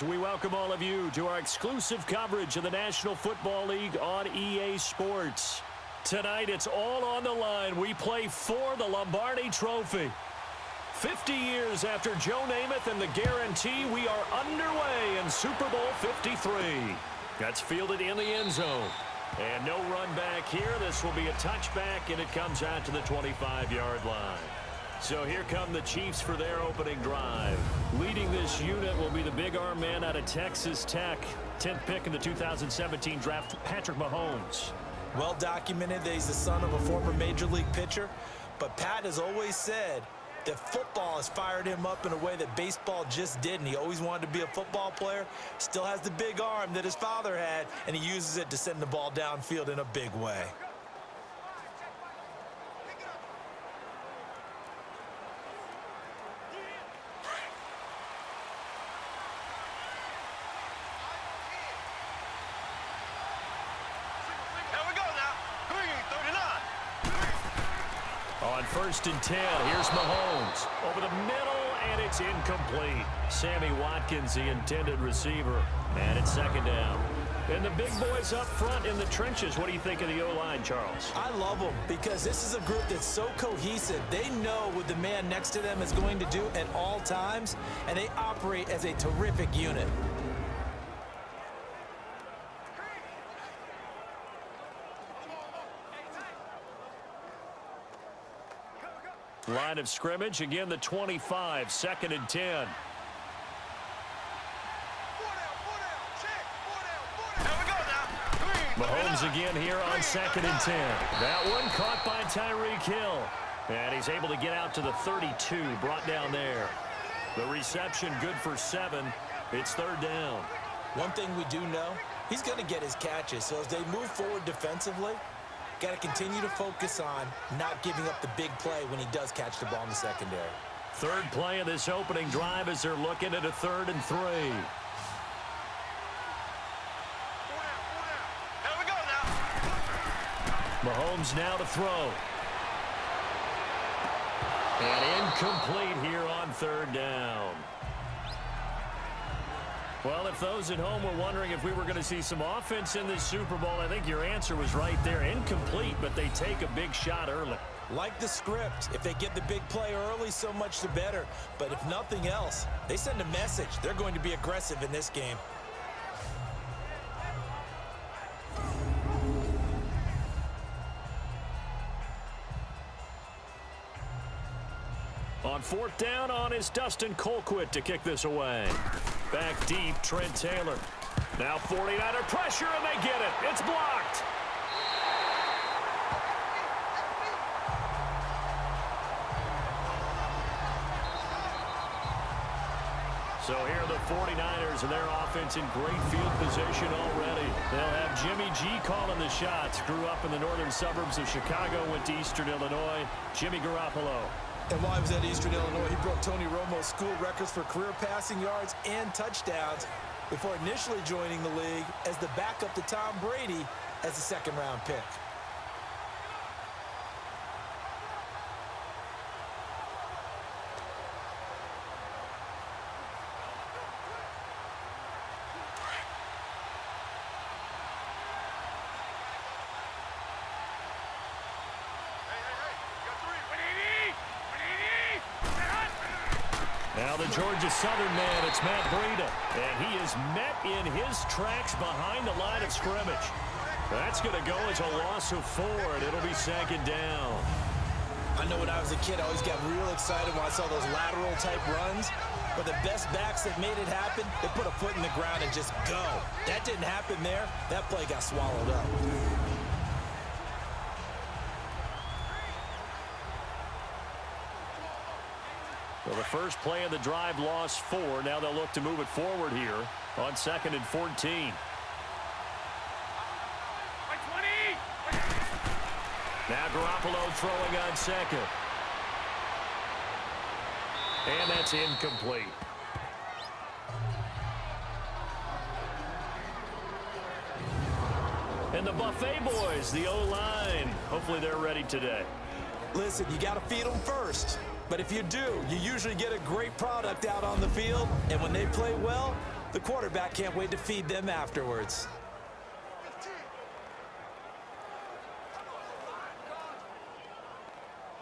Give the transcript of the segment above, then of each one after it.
We welcome all of you to our exclusive coverage of the National Football League on EA Sports. Tonight, it's all on the line. We play for the Lombardi Trophy. 50 years after Joe Namath and the guarantee, we are underway in Super Bowl 53. That's fielded in the end zone. And no run back here. This will be a touchback, and it comes out to the 25-yard line. So here come the Chiefs for their opening drive. Leading this unit will be the big arm man out of Texas Tech. 10th pick in the 2017 draft, Patrick Mahomes. Well documented that he's the son of a former major league pitcher. But Pat has always said that football has fired him up in a way that baseball just didn't. He always wanted to be a football player. Still has the big arm that his father had, and he uses it to send the ball downfield in a big way. On 1st and 10, here's Mahomes. Over the middle, and it's incomplete. Sammy Watkins, the intended receiver. And it's 2nd down. And the big boys up front in the trenches. What do you think of the O-line, Charles? I love them because this is a group that's so cohesive. They know what the man next to them is going to do at all times, and they operate as a terrific unit. Line of scrimmage, again the 25, 2nd and 10. Mahomes again here on 2nd and 10. That one caught by Tyreek Hill. And he's able to get out to the 32, brought down there. The reception good for 7. It's 3rd down. One thing we do know, he's going to get his catches. So as they move forward defensively, got to continue to focus on not giving up the big play when he does catch the ball in the secondary. 3rd play of this opening drive as they're looking at a 3rd and 3. Here we go now. Mahomes now to throw. And incomplete here on 3rd down. Well, if those at home were wondering if we were going to see some offense in this Super Bowl, I think your answer was right there. Incomplete, but they take a big shot early. Like the script, if they get the big play early, so much the better. But if nothing else, they send a message. They're going to be aggressive in this game. On 4th down on is Dustin Colquitt to kick this away. Back deep, Trent Taylor. Now 49er pressure, and they get it. It's blocked. So here are the 49ers and their offense in great field position already. They'll have Jimmy G calling the shots. Grew up in the northern suburbs of Chicago, went to Eastern Illinois. Jimmy Garoppolo. And while he was at Eastern Illinois, he broke Tony Romo's school records for career passing yards and touchdowns before initially joining the league as the backup to Tom Brady as a 2nd-round pick. Now the Georgia Southern man, it's Matt Breida. And he is met in his tracks behind the line of scrimmage. That's going to go as a loss of 4, and it'll be 2nd down. I know when I was a kid, I always got real excited when I saw those lateral-type runs. But the best backs that made it happen, they put a foot in the ground and just go. That didn't happen there. That play got swallowed up. Well, the first play of the drive lost 4. Now they'll look to move it forward here on 2nd and 14. Now Garoppolo throwing on 2nd. And that's incomplete. And the Buffet boys, the O-line, hopefully they're ready today. Listen, you got to feed them first. But if you do, you usually get a great product out on the field. And when they play well, The quarterback can't wait to feed them afterwards.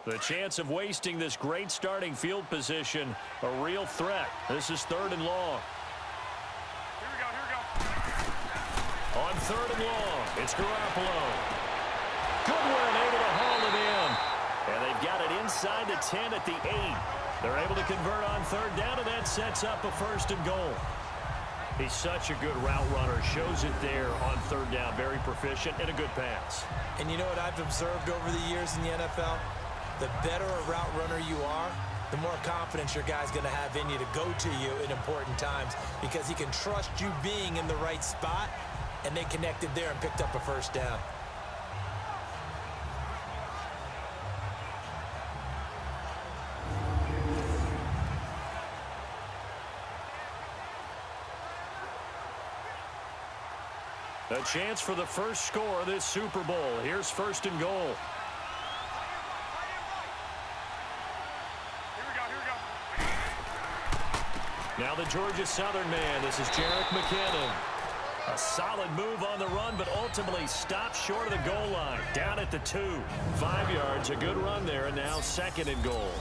The chance of wasting this great starting field position, a real threat. This is 3rd and long. Here we go. On 3rd and long, it's Garoppolo. Goodwin able to haul it in. And they've got it inside the 10 at the 8. They're able to convert on 3rd down, and that sets up a 1st and goal. He's such a good route runner. Shows it there on 3rd down. Very proficient and a good pass. And you know what I've observed over the years in the NFL? The better a route runner you are, the more confidence your guy's going to have in you to go to you in important times because he can trust you being in the right spot, and they connected there and picked up a 1st down. A chance for the first score of this Super Bowl. Here's 1st and goal. Now the Georgia Southern man. This is Jerick McKinnon. A solid move on the run, but ultimately stopped short of the goal line. Down at the 2. 5 yards, a good run there, and now 2nd and goal.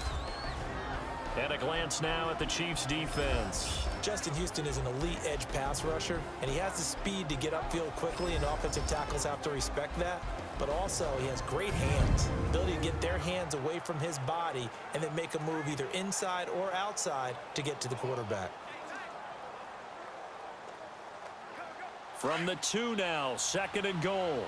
And a glance now at the Chiefs' defense. Justin Houston is an elite edge pass rusher, and he has the speed to get upfield quickly, and offensive tackles have to respect that. But also, he has great hands, ability to get their hands away from his body and then make a move either inside or outside to get to the quarterback. From the 2 now, 2nd and goal.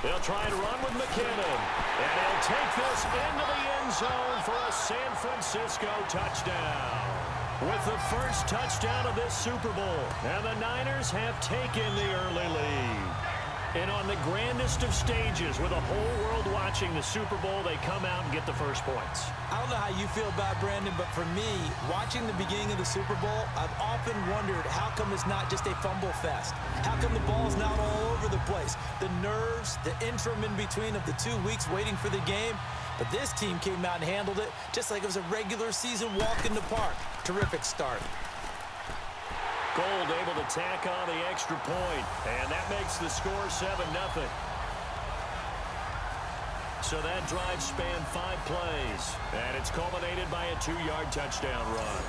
They'll try and run with McKinnon. And he'll take this into the end zone for a San Francisco touchdown. With the first touchdown of this Super Bowl. And the Niners have taken the early lead. And on the grandest of stages, with the whole world watching the Super Bowl, they come out and get the first points. I don't know how you feel about Brandon, but for me, watching the beginning of the Super Bowl, I've often wondered how come it's not just a fumble fest? How come the ball's not all over the place? The nerves, the interim in between of the 2 weeks waiting for the game. But this team came out and handled it just like it was a regular season walk in the park. Terrific start. Gold able to tack on the extra point, and that makes the score 7-0. So that drive spanned 5 plays, and it's culminated by a 2-yard touchdown run.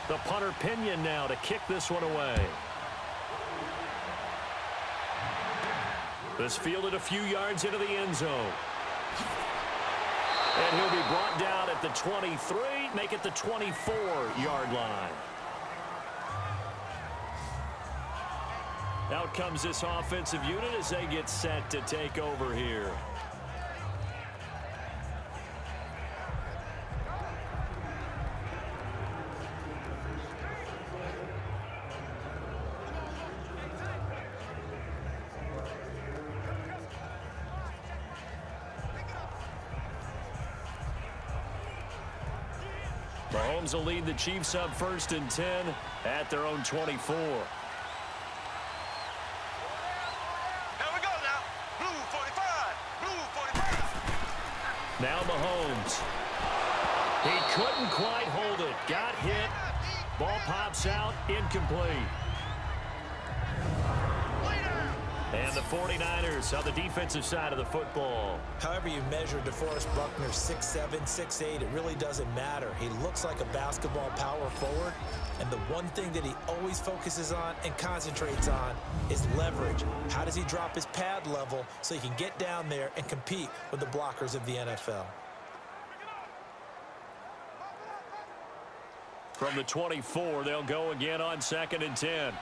The punter Pinion now to kick this one away. This fielded a few yards into the end zone. And he'll be brought down at the 23, make it the 24-yard line. Out comes this offensive unit as they get set to take over here. Mahomes will lead the Chiefs up 1st and 10 at their own 24. Here we go now. Blue 45. Blue 45. Now Mahomes. He couldn't quite hold it. Got hit. Ball pops out. Incomplete. And the 49ers on the defensive side of the football. However you measure DeForest Buckner, 6'7", 6'8", it really doesn't matter. He looks like a basketball power forward, and the one thing that he always focuses on and concentrates on is leverage. How does he drop his pad level so he can get down there and compete with the blockers of the NFL? From the 24, they'll go again on 2nd and 10.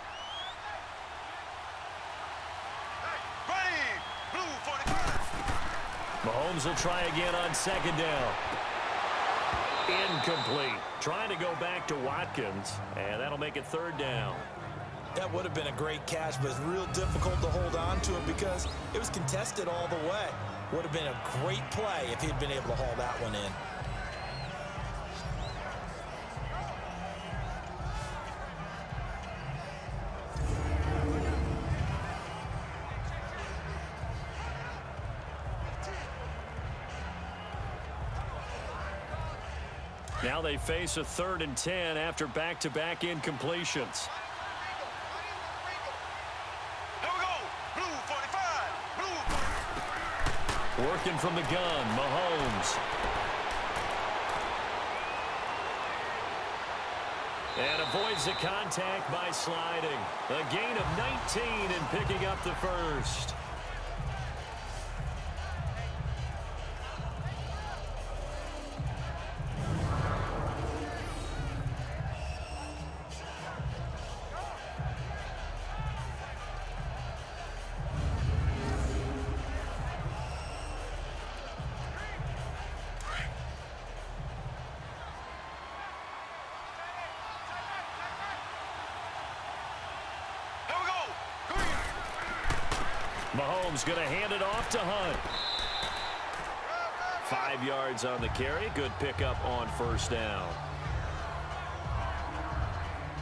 Mahomes Mahomes will try again on second down. Incomplete. Trying to go back to Watkins, and that'll make it third down. That would have been a great catch, but it's real difficult to hold on to it because it was contested all the way. Would have been a great play if he'd been able to haul that one in. Now they face a 3rd and 10 after back-to-back incompletions. Here we go. Blue 45. Blue 45. Working from the gun, Mahomes. And avoids the contact by sliding. A gain of 19 and picking up the first. Mahomes going to hand it off to Hunt. 5 yards on the carry. Good pickup on first down.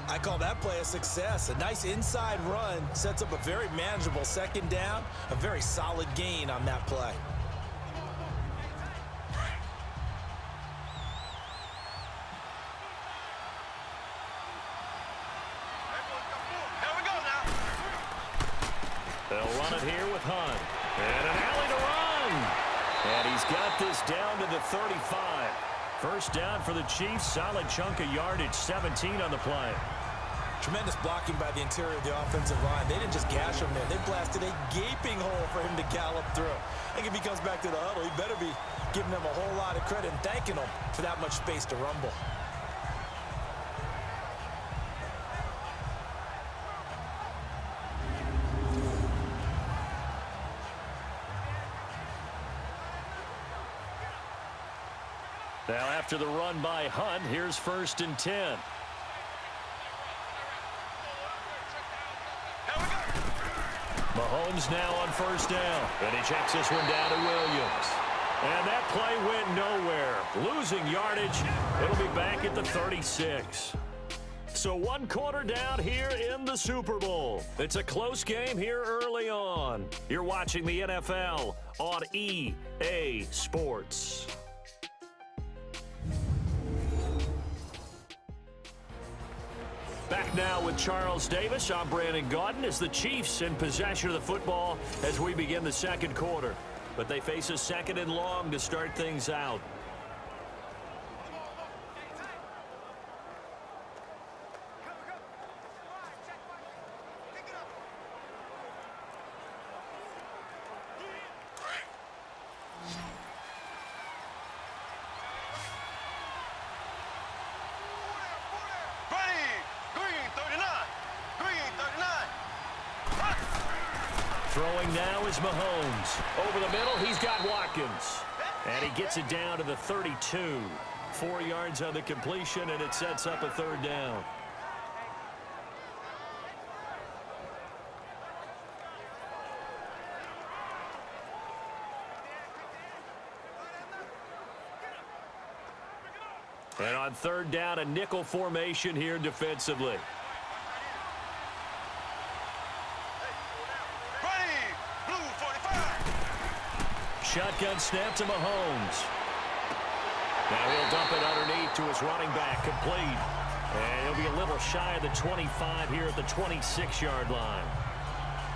I call that play a success. A nice inside run sets up a very manageable second down. A very solid gain on that play. They'll run it here with Hunt. And an alley to run. And he's got this down to the 35. First down for the Chiefs. Solid chunk of yardage. 17 on the play. Tremendous blocking by the interior of the offensive line. They didn't just gash him there. They blasted a gaping hole for him to gallop through. I think if he comes back to the huddle, he better be giving them a whole lot of credit and thanking them for that much space to rumble. Now after the run by Hunt, here's 1st and 10. Mahomes now on first down. And he checks this one down to Williams. And that play went nowhere. Losing yardage. It'll be back at the 36. So 1 quarter down here in the Super Bowl. It's a close game here early on. You're watching the NFL on EA Sports. Back now with Charles Davis. I'm Brandon Gaudin as the Chiefs in possession of the football as we begin the second quarter. But they face a 2nd and long to start things out. Throwing now is Mahomes. Over the middle, he's got Watkins. And he gets it down to the 32. 4 yards on the completion, and it sets up a 3rd down. And on 3rd down, a nickel formation here defensively. Shotgun snap to Mahomes. Now he'll dump it underneath to his running back, complete. And he'll be a little shy of the 25 here at the 26-yard line.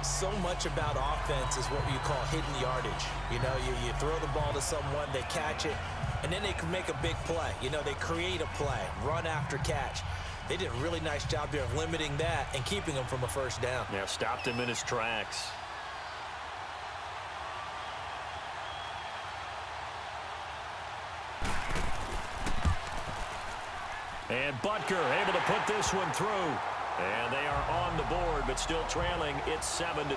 So much about offense is what you call hidden yardage. You know, you throw the ball to someone, they catch it, and then they can make a big play. You know, they create a play, run after catch. They did a really nice job there of limiting that and keeping him from a first down. Yeah, stopped him in his tracks. And Butker able to put this one through. And they are on the board, but still trailing. It's 7-3.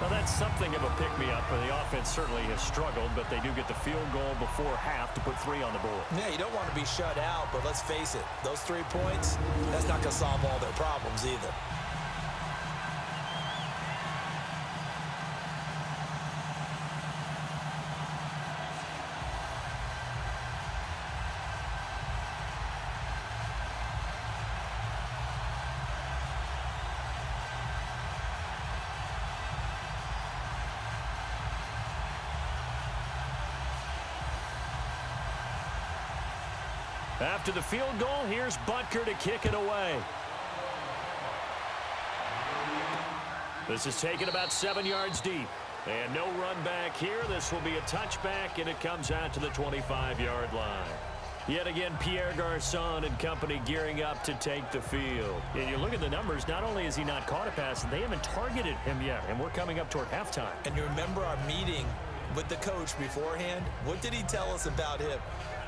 Well, that's something of a pick-me-up. The offense certainly has struggled, but they do get the field goal before half to put 3 on the board. Yeah, you don't want to be shut out, but let's face it, those 3 points, that's not going to solve all their problems either. After the field goal, here's Butker to kick it away. This is taken about 7 yards deep. And no run back here. This will be a touchback, and it comes out to the 25-yard line. Yet again, Pierre Garçon and company gearing up to take the field. And you look at the numbers, not only has he not caught a pass, they haven't targeted him yet, and we're coming up toward halftime. And you remember our meeting with the coach beforehand? What did he tell us about him?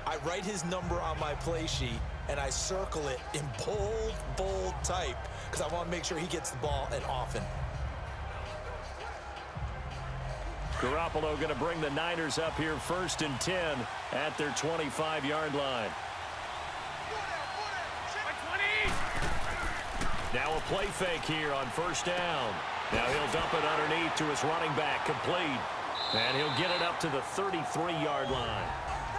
I write his number on my play sheet, and I circle it in bold type because I want to make sure he gets the ball and often. Garoppolo going to bring the Niners up here 1st and 10 at their 25-yard line. Now a play fake here on 1st down. Now he'll dump it underneath to his running back, complete. And he'll get it up to the 33-yard line.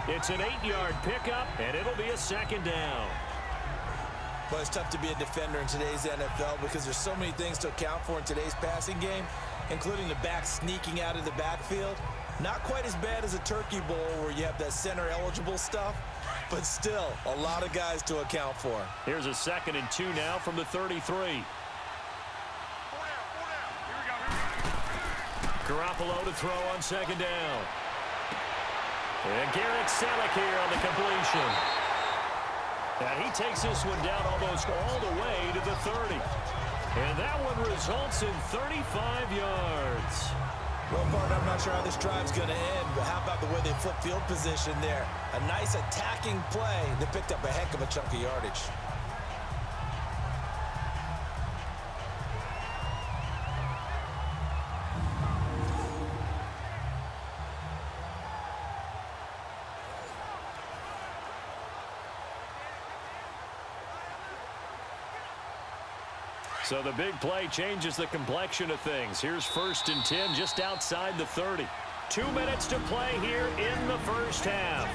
It's an 8-yard pickup, and it'll be a 2nd down. Well, it's tough to be a defender in today's NFL because there's so many things to account for in today's passing game, including the back sneaking out of the backfield. Not quite as bad as a turkey bowl where you have that center-eligible stuff, but still a lot of guys to account for. Here's a 2nd and 2 now from the 33. Garoppolo to throw on 2nd down. And Garrett Selleck here on the completion. And he takes this one down almost all the way to the 30. And that one results in 35 yards. Well, partner, I'm not sure how this drive's going to end, but how about the way they flip field position there? A nice attacking play. They picked up a heck of a chunk of yardage. So the big play changes the complexion of things. Here's 1st and 10 just outside the 30. 2 minutes to play here in the 1st half.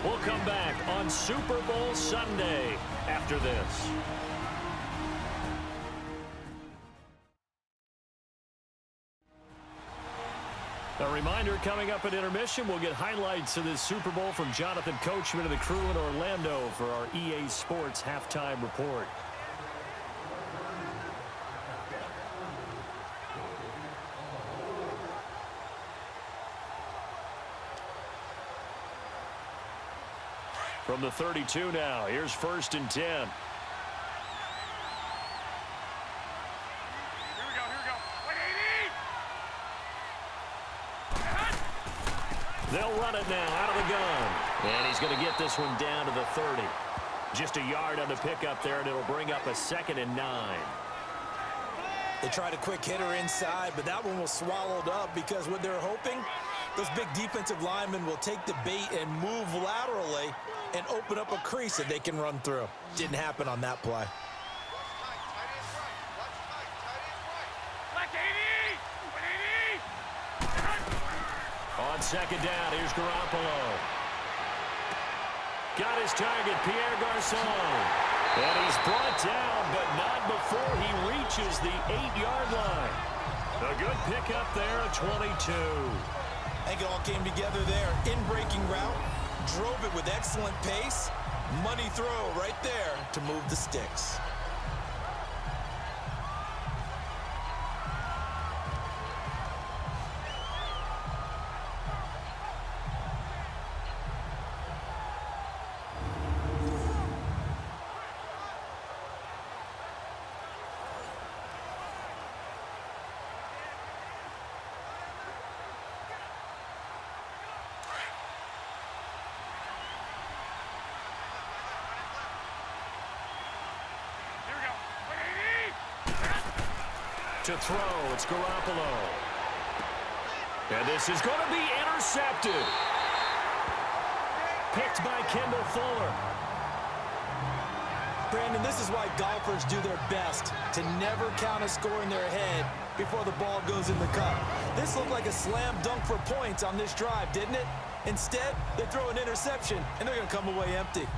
We'll come back on Super Bowl Sunday after this. A reminder, coming up at intermission, we'll get highlights of this Super Bowl from Jonathan Coachman and the crew in Orlando for our EA Sports Halftime Report. From the 32 now, here's 1st and 10. Here we go. 180! They'll run it now out of the gun. And he's going to get this one down to the 30. Just a yard on the pickup there, and it'll bring up a 2nd and 9. They tried a quick hitter inside, but that one was swallowed up because what they're hoping, those big defensive linemen will take the bait and move laterally and open up a crease that they can run through. Didn't happen on that play. On 2nd down, here's Garoppolo. Got his target, Pierre Garçon. And he's brought down, but not before he reaches the 8-yard line. A good pickup there at 22. I think it all came together there. In-breaking route, drove it with excellent pace. Money throw right there to move the sticks. To throw, it's Garoppolo. And this is going to be intercepted. Picked by Kendall Fuller. Brandon, this is why golfers do their best to never count a score in their head before the ball goes in the cup. This looked like a slam dunk for points on this drive, didn't it? Instead, they throw an interception, and they're going to come away empty.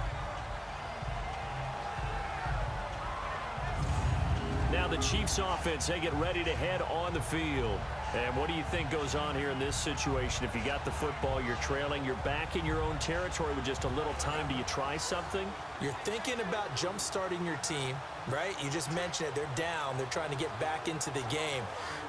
Now the Chiefs offense, they get ready to head on the field. And what do you think goes on here in this situation? If you got the football, you're trailing, you're back in your own territory with just a little time. Do you try something? You're thinking about jump-starting your team, right? You just mentioned it. They're down. They're trying to get back into the game.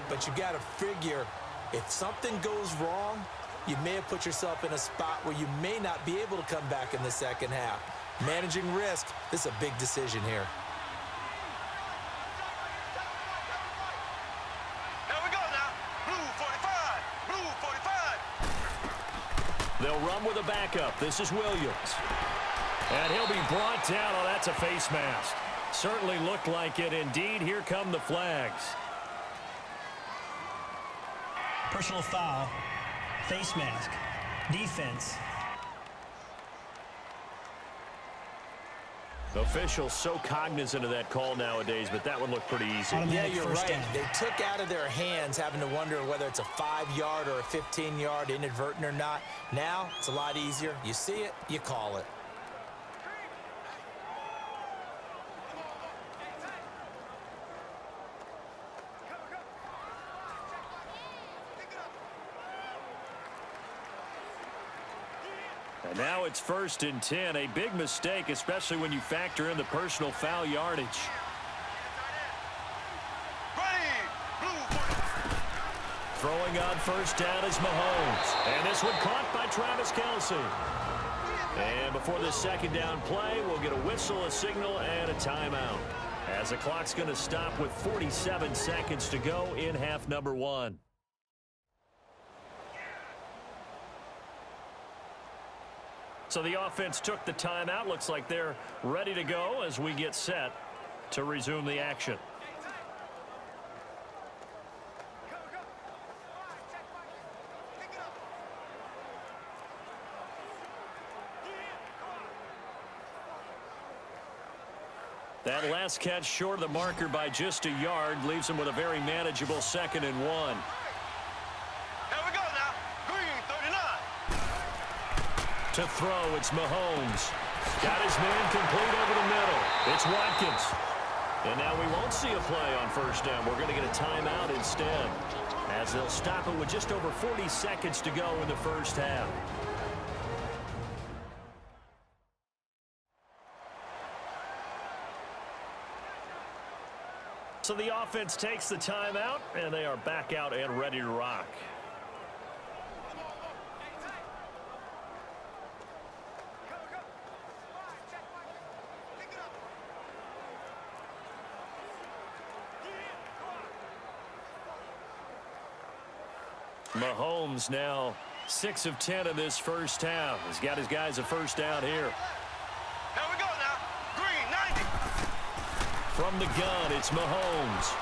But you got to figure, if something goes wrong, you may have put yourself in a spot where you may not be able to come back in the second half. Managing risk, this is a big decision here. They'll run with a backup. This is Williams. And he'll be brought down. Oh, that's a face mask. Certainly looked like it. Indeed, here come the flags. Personal foul, face mask, defense. Officials so cognizant of that call nowadays, but that one looked pretty easy. Yeah, you're right. They took out of their hands having to wonder whether it's a 5-yard or a 15-yard, inadvertent or not. Now, it's a lot easier. You see it, you call it. And now it's 1st and 10. A big mistake, especially when you factor in the personal foul yardage. Throwing on 1st down is Mahomes. And this one caught by Travis Kelce. And before this 2nd down play, we'll get a whistle, a signal, and a timeout. As the clock's going to stop with 47 seconds to go in half number 1. So the offense took the timeout. Looks like they're ready to go as we get set to resume the action. That last catch short of the marker by just a yard leaves him with a very manageable 2nd and 1. To throw, it's Mahomes. Got his man complete over the middle. It's Watkins. And now we won't see a play on 1st down. We're going to get a timeout instead, as they'll stop it with just over 40 seconds to go in the 1st half. So the offense takes the timeout, and they are back out and ready to rock. Mahomes now 6 of 10 in this 1st half. He's got his guys a 1st down here. Here we go now. Green, 90. From the gun, it's Mahomes.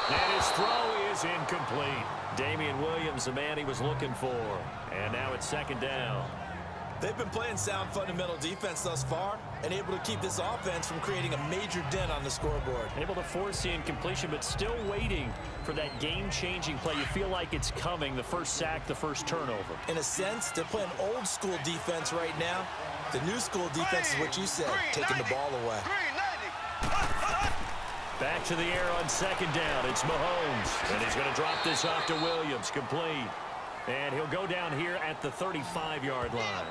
And his throw is incomplete. Damian Williams, the man he was looking for. And now it's 2nd down. They've been playing sound fundamental defense thus far and able to keep this offense from creating a major dent on the scoreboard. Able to force the incompletion, but still waiting for that game-changing play. You feel like it's coming, the 1st sack, the 1st turnover. In a sense, they're playing old-school defense right now. The new-school defense is what you said, taking the ball away. Back to the air on 2nd down. It's Mahomes. And he's going to drop this off to Williams. Complete. And he'll go down here at the 35-yard line.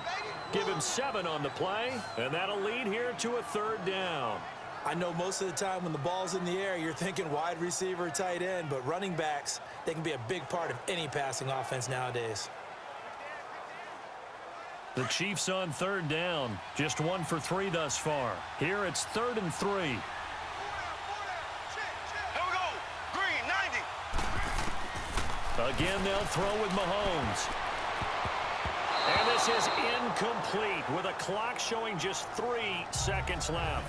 Give him 7 on the play, and that'll lead here to a 3rd down. I know most of the time when the ball's in the air, you're thinking wide receiver, tight end, but running backs, they can be a big part of any passing offense nowadays. The Chiefs on 3rd down. Just 1 for 3 thus far. Here it's 3rd and 3. Again, they'll throw with Mahomes. And this is incomplete with a clock showing just 3 seconds left.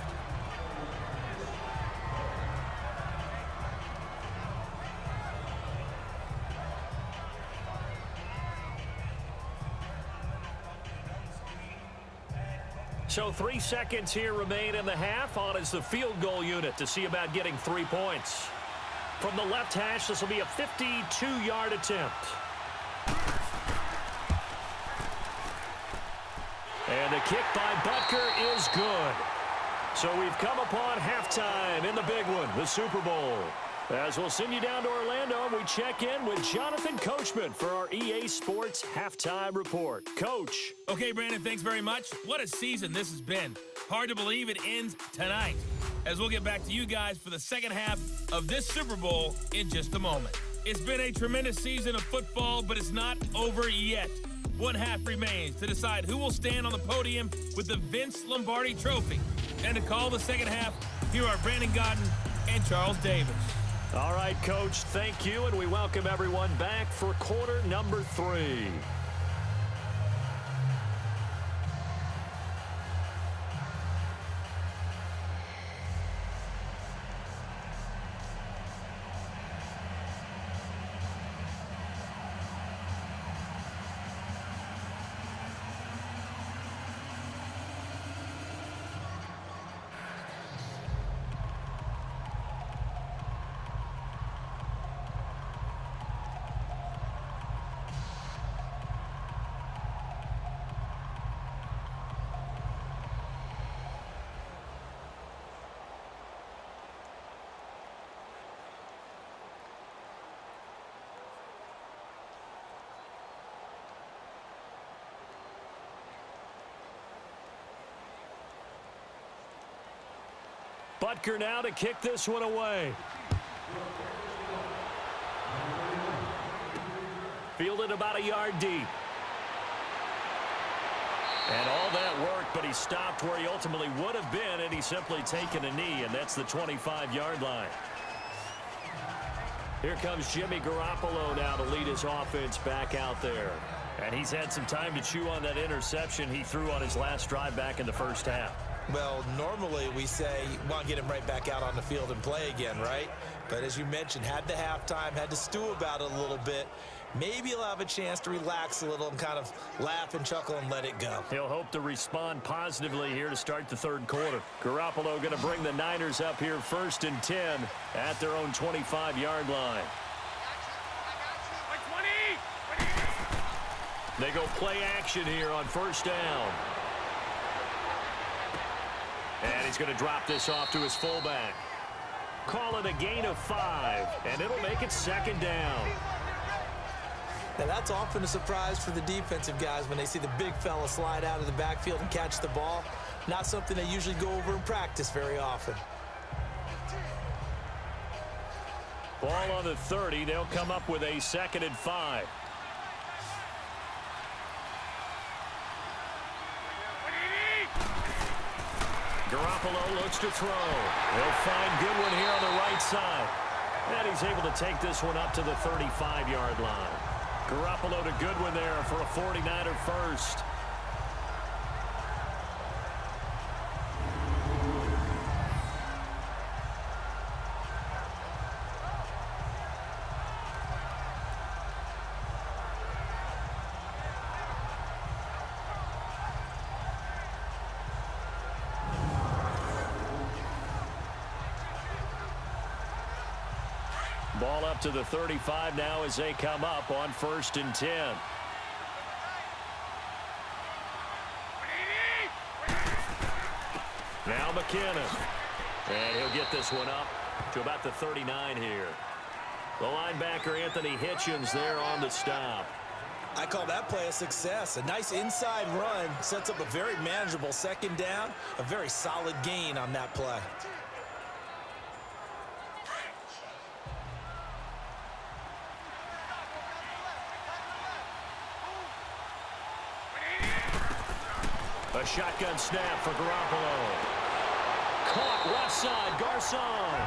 So 3 seconds here remain in the half. On is the field goal unit to see about getting 3 points. From the left hash, this will be a 52-yard attempt. And the kick by Butker is good. So we've come upon halftime in the big one, the Super Bowl. As we'll send you down to Orlando, we check in with Jonathan Coachman for our EA Sports Halftime Report. Coach. Okay, Brandon, thanks very much. What a season this has been. Hard to believe it ends tonight, as we'll get back to you guys for the second half of this Super Bowl in just a moment. It's been a tremendous season of football, but it's not over yet. One half remains to decide who will stand on the podium with the Vince Lombardi Trophy. And to call the second half, here are Brandon Godden and Charles Davis. All right, Coach, thank you, and we welcome everyone back for quarter number 3. Butker now to kick this one away. Fielded about a yard deep. And all that work, but he stopped where he ultimately would have been, and he's simply taken a knee, and that's the 25-yard line. Here comes Jimmy Garoppolo now to lead his offense back out there. And he's had some time to chew on that interception he threw on his last drive back in the first half. Well, normally we say you want to get him right back out on the field and play again, right? But as you mentioned, had the halftime, had to stew about it a little bit. Maybe he'll have a chance to relax a little and kind of laugh and chuckle and let it go. He'll hope to respond positively here to start the third quarter. Garoppolo going to bring the Niners up here 1st and 10 at their own 25-yard line. They go play action here on 1st down. And he's going to drop this off to his fullback. Call it a gain of 5, and it'll make it 2nd down. Now, that's often a surprise for the defensive guys when they see the big fella slide out of the backfield and catch the ball. Not something they usually go over in practice very often. Ball on the 30. They'll come up with a 2nd and 5. Garoppolo looks to throw. He'll find Goodwin here on the right side. And he's able to take this one up to the 35-yard line. Garoppolo to Goodwin there for a 49er first. Ball up to the 35 now as they come up on 1st and 10. Now McKinnon. And he'll get this one up to about the 39 here. The linebacker Anthony Hitchens there on the stop. I call that play a success. A nice inside run sets up a very manageable 2nd down. A very solid gain on that play. A shotgun snap for Garoppolo. Caught left side, Garcon.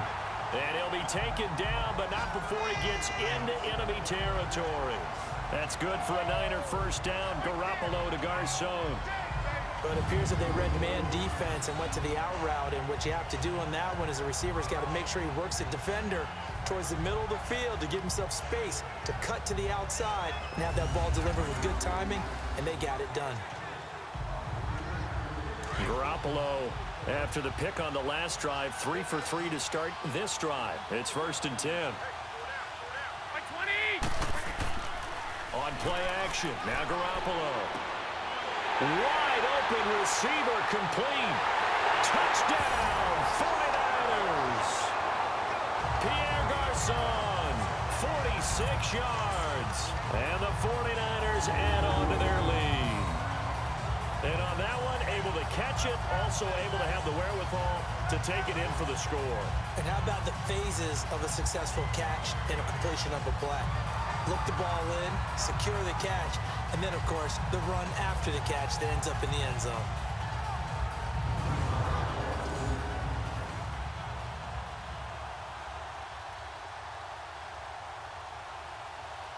And he'll be taken down, but not before he gets into enemy territory. That's good for a Niner 1st down. Garoppolo to Garcon. But it appears that they read man defense and went to the out route, and what you have to do on that one is the receiver's got to make sure he works the defender towards the middle of the field to give himself space to cut to the outside and have that ball delivered with good timing, and they got it done. Garoppolo, after the pick on the last drive, 3 for 3 to start this drive. It's 1st and 10. On play action, now Garoppolo. Wide open receiver, complete. Touchdown, 49ers. Pierre Garçon, 46 yards. And the 49ers add on to their lead. And on that one, able to catch it, also able to have the wherewithal to take it in for the score. And how about the phases of a successful catch and a completion of a play? Look the ball in, secure the catch, and then, of course, the run after the catch that ends up in the end zone.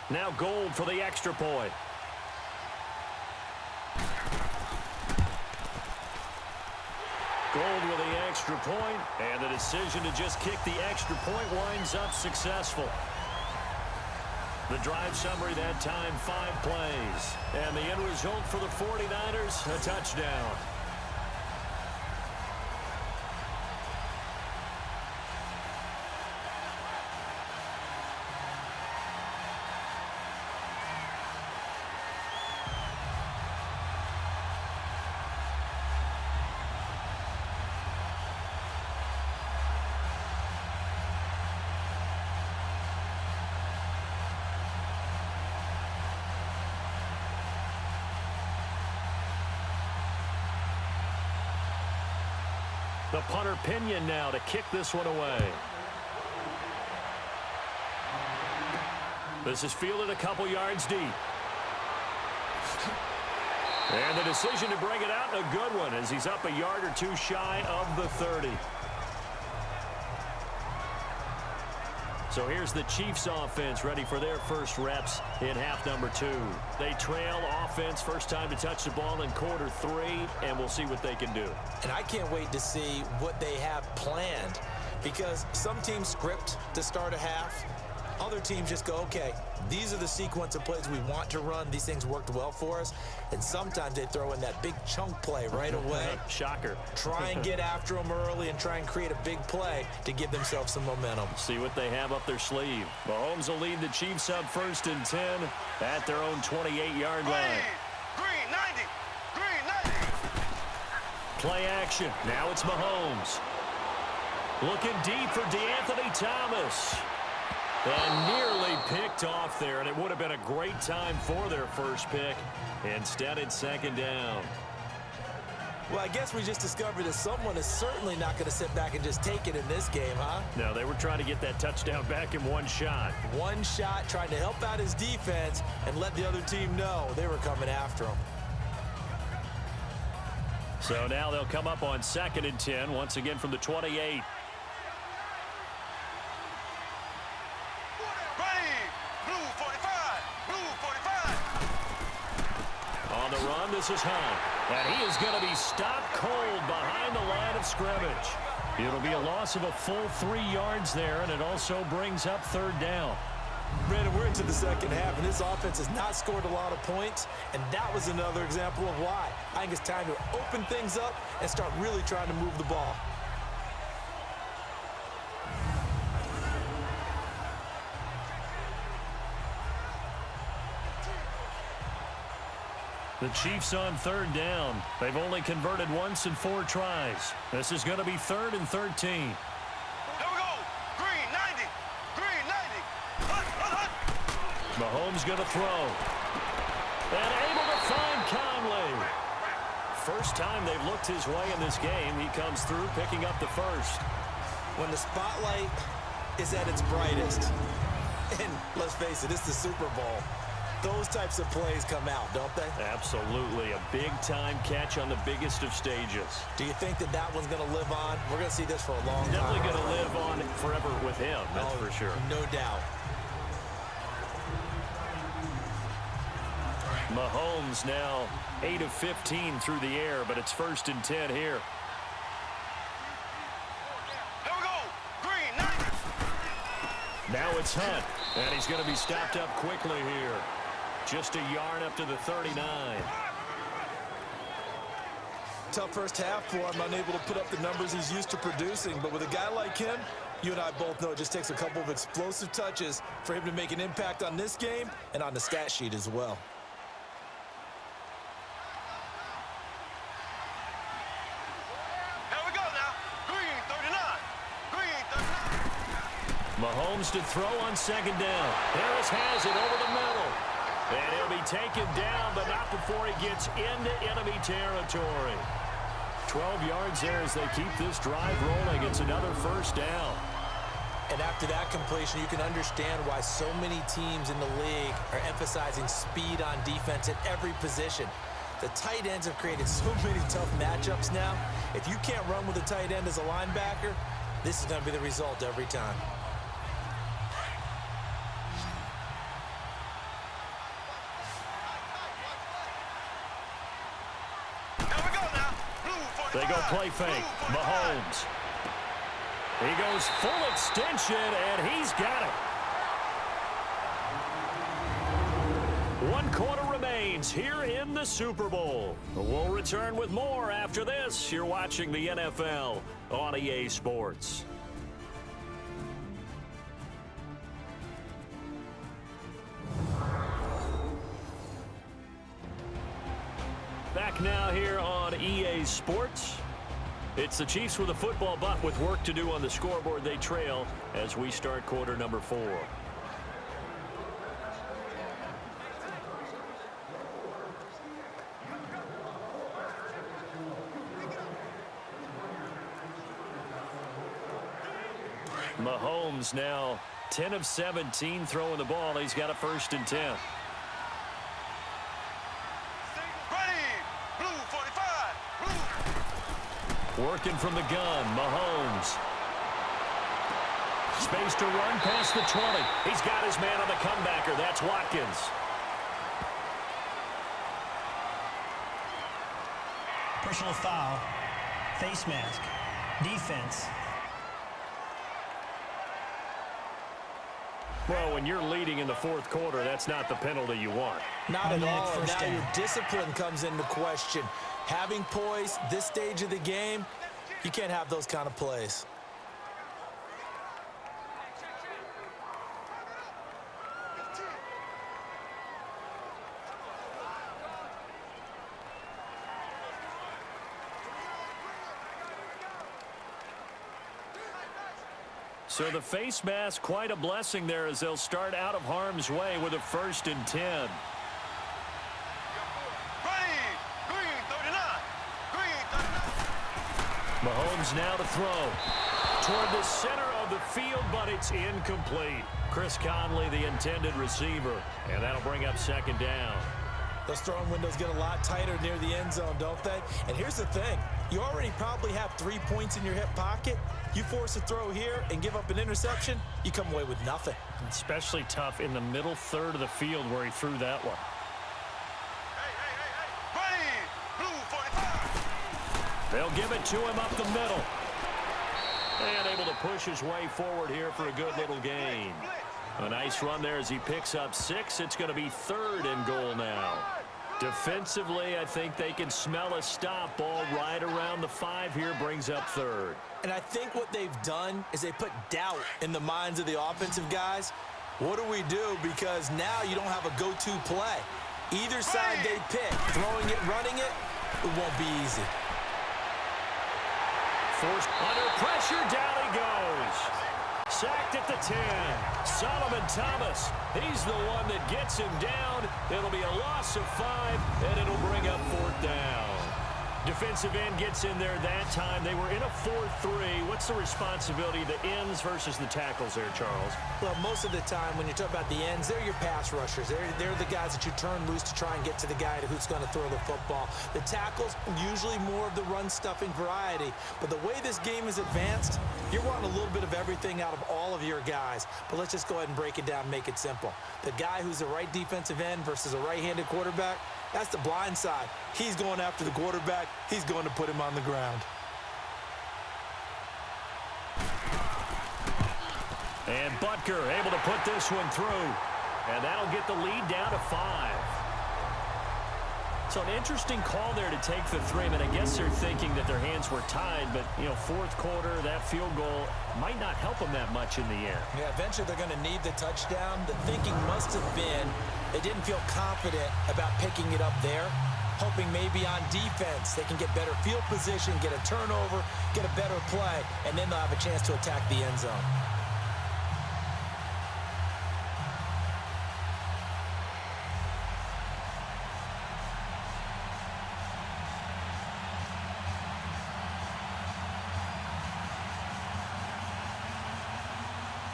Now Gold for the extra point. Gold with the extra point, and the decision to just kick the extra point winds up successful. The drive summary that time, 5 plays. And the end result for the 49ers, a touchdown. The punter Pinion now to kick this one away. This is fielded a couple yards deep. And the decision to bring it out, a good one, as he's up a yard or two shy of the 30. So here's the Chiefs offense ready for their first reps in half number 2. They trail offense, first time to touch the ball in quarter 3, and we'll see what they can do. And I can't wait to see what they have planned, because some teams script to start a half. Other teams just go, okay, these are the sequence of plays we want to run. These things worked well for us. And sometimes they throw in that big chunk play right away. Shocker. Try and get after them early and try and create a big play to give themselves some momentum. See what they have up their sleeve. Mahomes will lead the Chiefs up 1st and 10 at their own 28-yard line. Green 90. Green 90. Play action. Now it's Mahomes. Looking deep for DeAnthony Thomas. And nearly picked off there, and it would have been a great time for their first pick. Instead, it's 2nd down. Well, I guess we just discovered that someone is certainly not going to sit back and just take it in this game, huh? No, they were trying to get that touchdown back in one shot. One shot, trying to help out his defense and let the other team know they were coming after him. So now they'll come up on 2nd and 10, once again from the 28. On the run, this is Hunt. And he is going to be stopped cold behind the line of scrimmage. It'll be a loss of a full 3 yards there, and it also brings up 3rd down. Brandon, we're into the second half, and this offense has not scored a lot of points, and that was another example of why. I think it's time to open things up and start really trying to move the ball. The Chiefs on 3rd down. They've only converted once in 4 tries. This is going to be 3rd and 13. Here we go. Green 90. Green 90. Hunt. Mahomes going to throw. And able to find Conley. First time they've looked his way in this game. He comes through picking up the first. When the spotlight is at its brightest, and let's face it, it's the Super Bowl, those types of plays come out, don't they? Absolutely. A big-time catch on the biggest of stages. Do you think that that one's going to live on? We're going to see this for a long time. Definitely going to live on forever with him, that's for sure. No doubt. Mahomes now 8 of 15 through the air, but it's 1st and 10 here. Here we go. Green 90. Now it's Hunt, and he's going to be stopped up quickly here. Just a yard up to the 39. Tough first half for him, unable to put up the numbers he's used to producing. But with a guy like him, you and I both know it just takes a couple of explosive touches for him to make an impact on this game and on the stat sheet as well. Here we go now. Green 39. Green 39. Mahomes to throw on second down. Harris has it over the middle. And he'll be taken down, but not before he gets into enemy territory. 12 yards there as they keep this drive rolling. It's another first down. And after that completion, you can understand why so many teams in the league are emphasizing speed on defense at every position. The tight ends have created so many tough matchups now. If you can't run with a tight end as a linebacker, this is going to be the result every time. They go play fake. Mahomes. He goes full extension, and he's got it. 1 quarter remains here in the Super Bowl. We'll return with more after this. You're watching the NFL on EA Sports. Back now here on EA Sports. It's the Chiefs with a football, but with work to do on the scoreboard. They trail as we start quarter number 4. Mahomes now 10 of 17 throwing the ball. He's got a 1st and 10. Working from the gun, Mahomes. Space to run past the 20. He's got his man on the comebacker. That's Watkins. Personal foul, face mask, defense. Well, when you're leading in the 4th quarter, that's not the penalty you want. Not at all. And now down. your discipline comes into question. Having poise, this stage of the game, you can't have those kind of plays. So the face mask, quite a blessing there as they'll start out of harm's way with a 1st and 10. Mahomes now to throw toward the center of the field, but it's incomplete. Chris Conley, the intended receiver, and that'll bring up 2nd down. Those throwing windows get a lot tighter near the end zone, don't they? And here's the thing. You already probably have 3 points in your hip pocket. You force a throw here and give up an interception, you come away with nothing. Especially tough in the middle 3rd of the field where he threw that one. They'll give it to him up the middle. And able to push his way forward here for a good little gain. A nice run there as he picks up 6. It's going to be 3rd and goal now. Defensively, I think they can smell a stop. Ball right around the 5 here, brings up 3rd. And I think what they've done is they put doubt in the minds of the offensive guys. What do we do? Because now you don't have a go-to play. Either side they pick, throwing it, running it, it won't be easy. Forced under pressure, down he goes. Sacked at the 10. Solomon Thomas, he's the one that gets him down. It'll be a loss of 5, and it'll bring up 4th down. Defensive end gets in there that time. They were in a 4-3. What's the responsibility of the ends versus the tackles there, Charles? Well, most of the time when you talk about the ends, they're your pass rushers. They're the guys that you turn loose to try and get to the guy who's going to throw the football. The tackles, usually more of the run-stuffing variety. But the way this game is advanced, you're wanting a little bit of everything out of all of your guys. But let's just go ahead and break it down and make it simple. The guy who's the right defensive end versus a right-handed quarterback, that's the blind side. He's going after the quarterback. He's going to put him on the ground. And Butker able to put this one through. And that'll get the lead down to 5. So an interesting call there to take the 3. I mean, I guess they're thinking that their hands were tied, but, you know, fourth quarter, that field goal might not help them that much in the air. Yeah, eventually they're going to need the touchdown. The thinking must have been they didn't feel confident about picking it up there, hoping maybe on defense they can get better field position, get a turnover, get a better play, and then they'll have a chance to attack the end zone.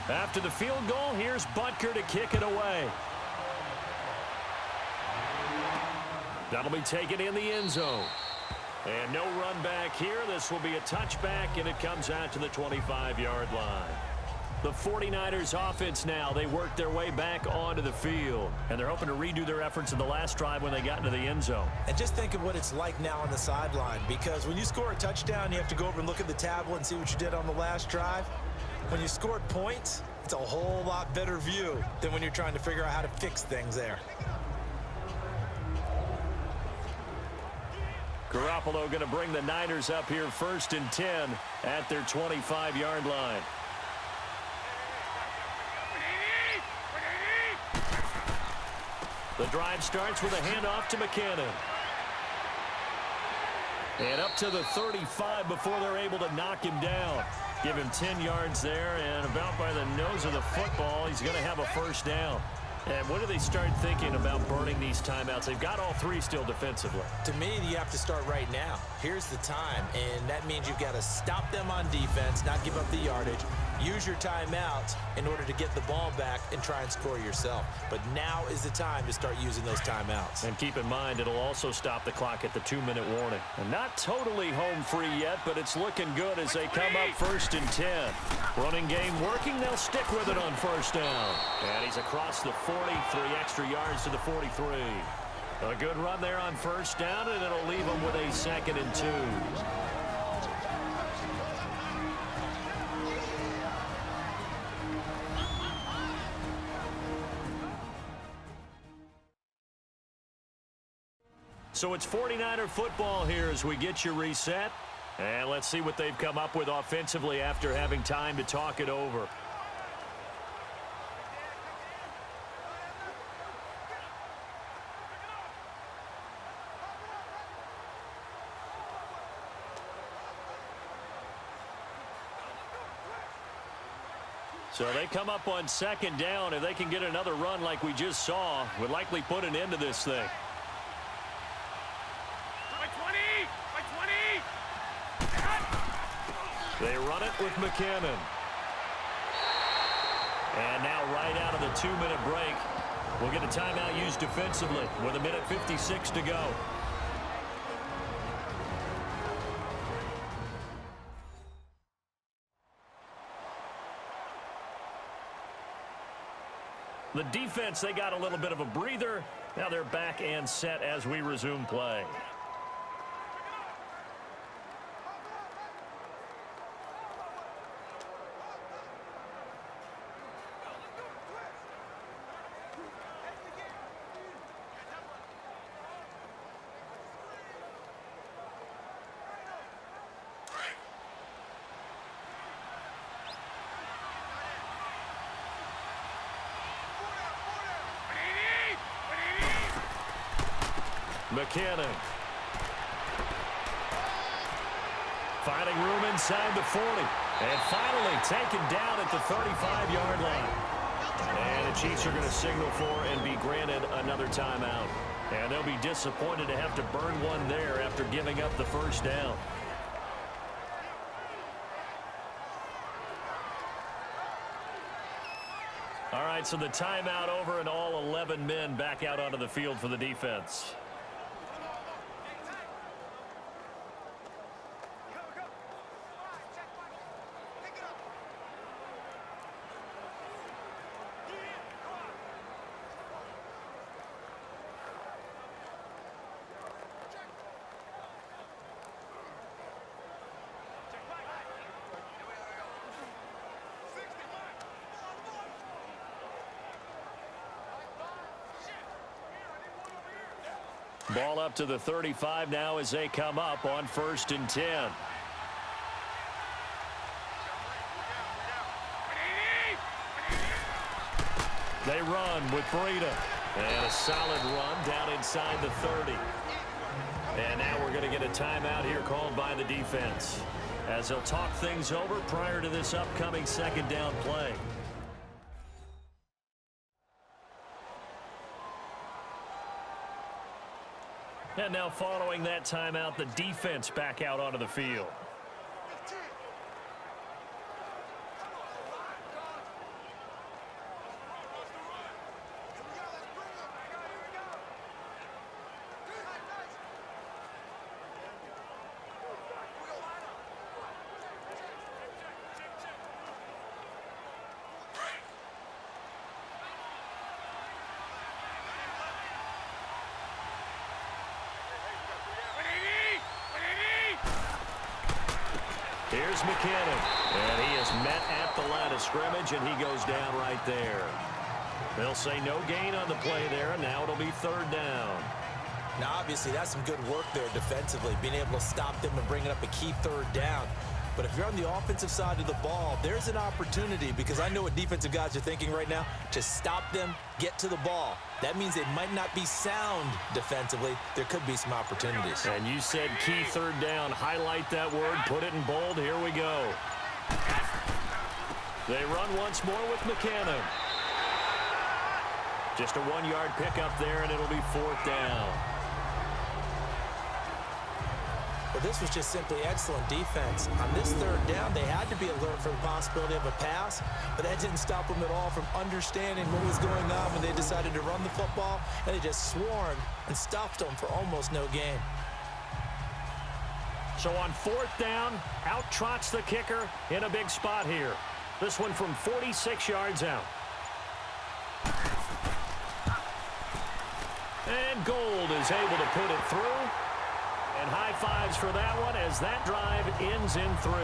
After the field goal, here's Butker to kick it away. That'll be taken in the end zone. And no run back here. This will be a touchback, and it comes out to the 25-yard line. The 49ers offense now, they work their way back onto the field. And they're hoping to redo their efforts in the last drive when they got into the end zone. And just think of what it's like now on the sideline, because when you score a touchdown, you have to go over and look at the tablet and see what you did on the last drive. When you scored points, it's a whole lot better view than when you're trying to figure out how to fix things there. Garoppolo going to bring the Niners up here 1st and 10 at their 25-yard line. The drive starts with a handoff to McKinnon. And up to the 35 before they're able to knock him down. Give him 10 yards there, and about by the nose of the football, he's going to have a first down. And when do they start thinking about burning these timeouts? They've got all 3 still defensively. To me, you have to start right now. Here's the time, and that means you've got to stop them on defense, not give up the yardage, use your timeouts in order to get the ball back and try and score yourself. But now is the time to start using those timeouts. And keep in mind, it'll also stop the clock at the 2-minute warning. And not totally home free yet, but it's looking good as they come up 1st and 10. Running game working. They'll stick with it on first down. And he's across the 40, 3 extra yards to the 43. A good run there on first down, and it'll leave them with a 2nd and 2. So it's 49er football here as we get you reset. And let's see what they've come up with offensively after having time to talk it over. So they come up on 2nd down. If they can get another run like we just saw, would likely put an end to this thing. They run it with McKinnon. And now right out of the 2-minute break, we'll get a timeout used defensively with 1:56 to go. The defense, they got a little bit of a breather. Now they're back and set as we resume play. McKinnon. Finding room inside the 40. And finally taken down at the 35-yard line. And the Chiefs are going to signal for and be granted another timeout. And they'll be disappointed to have to burn one there after giving up the first down. All right, so the timeout over and all 11 men back out onto the field for the defense. Ball up to the 35 now as they come up on 1st and 10. They run with Breida. And a solid run down inside the 30. And now we're going to get a timeout here called by the defense, as they'll talk things over prior to this upcoming 2nd down play. And now following that timeout, the defense back out onto the field. Here's McKinnon, and he is met at the line of scrimmage, and he goes down right there. They'll say no gain on the play there, and now it'll be 3rd down. Now, obviously, that's some good work there defensively, being able to stop them and bringing up a key 3rd down. But if you're on the offensive side of the ball, there's an opportunity, because I know what defensive guys are thinking right now, to stop them, get to the ball. That means they might not be sound defensively. There could be some opportunities. And you said key 3rd down. Highlight that word. Put it in bold. Here we go. They run once more with McKinnon. Just a 1-yard pickup there, and it'll be 4th down. Well, this was just simply excellent defense. On this 3rd down, they had to be alert for the possibility of a pass, but that didn't stop them at all from understanding what was going on when they decided to run the football, and they just swarmed and stopped them for almost no gain. So on 4th down, out trots the kicker in a big spot here. This one from 46 yards out. And Gold is able to put it through. And high fives for that one as that drive ends in 3.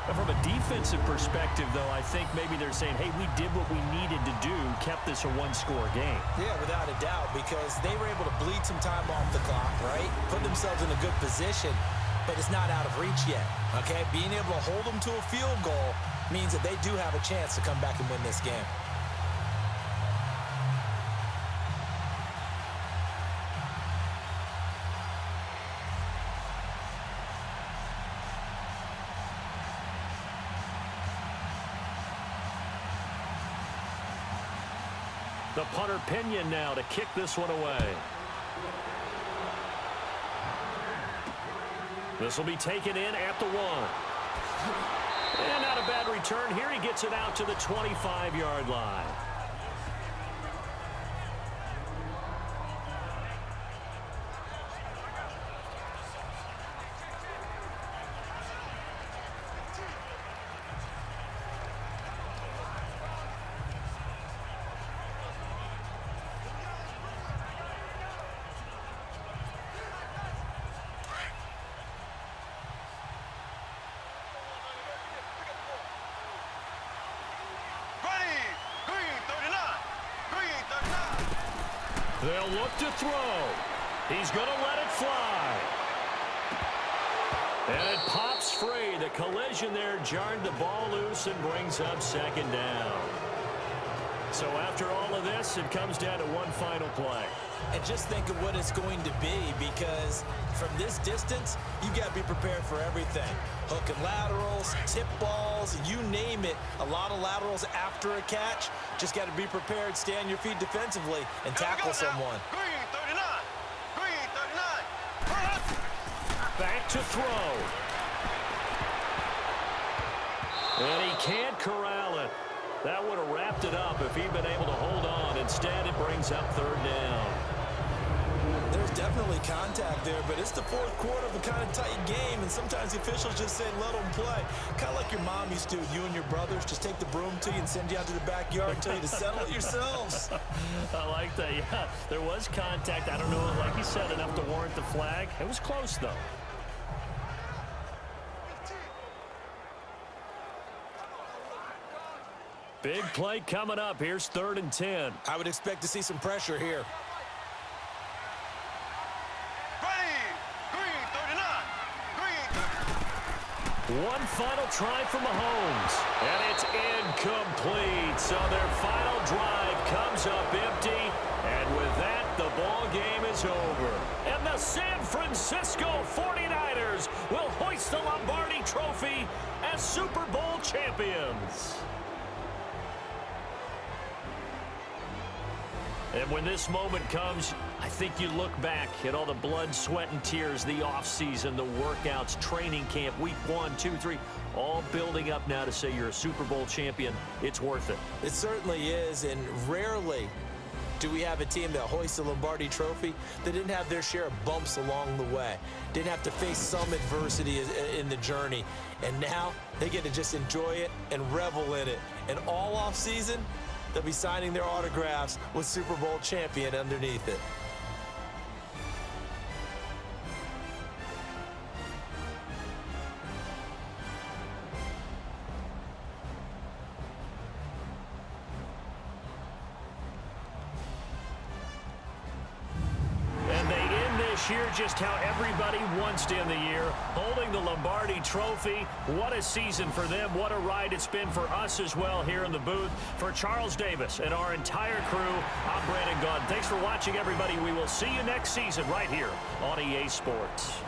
But from a defensive perspective, though, I think maybe they're saying, hey, we did what we needed to do, kept this a 1-score game. Yeah, without a doubt, because they were able to bleed some time off the clock, right? Put themselves in a good position, but it's not out of reach yet, okay? Being able to hold them to a field goal means that they do have a chance to come back and win this game. The punter Pinion now to kick this one away. This will be taken in at the 1. And not a bad return here. He gets it out to the 25-yard line. They'll look to throw. He's going to let it fly. And it pops free. The collision there jarred the ball loose and brings up 2nd down. So after all of this, it comes down to one final play. And just think of what it's going to be, because from this distance, you've got to be prepared for everything. Hook and laterals, tip balls, you name it. A lot of laterals after a catch. Just got to be prepared, stay on your feet defensively, and tackle someone. Green 39. Green 39. Back to throw. And he can't corral it. That would have wrapped it up if he'd been able to hold on. Instead, it brings up 3rd down. There's definitely contact there, but it's the 4th quarter of a kind of tight game, and sometimes the officials just say, let them play. Kind of like your mom used to, you and your brothers, just take the broom to you and send you out to the backyard and tell you to settle it yourselves. I like that, yeah. There was contact. I don't know, like you said, enough to warrant the flag. It was close, though. Big play coming up. Here's 3rd and 10. I would expect to see some pressure here. One final try from Mahomes, and it's incomplete. So their final drive comes up empty, and with that, the ball game is over. And the San Francisco 49ers will hoist the Lombardi Trophy as Super Bowl champions. And when this moment comes, I think you look back at all the blood, sweat, and tears, the offseason, the workouts, training camp, week 1, 2, 3, all building up now to say you're a Super Bowl champion. It's worth it. It certainly is, and rarely do we have a team that hoists the Lombardi Trophy that didn't have their share of bumps along the way, didn't have to face some adversity in the journey, and now they get to just enjoy it and revel in it. And all offseason, they'll be signing their autographs with Super Bowl champion underneath it. And they end this year just how everybody wants to end the year, holding the Lombardi Trophy. What a season for them. What a ride it's been for us as well here in the booth. For Charles Davis and our entire crew, I'm Brandon Gaudin. Thanks for watching, everybody. We will see you next season right here on EA Sports.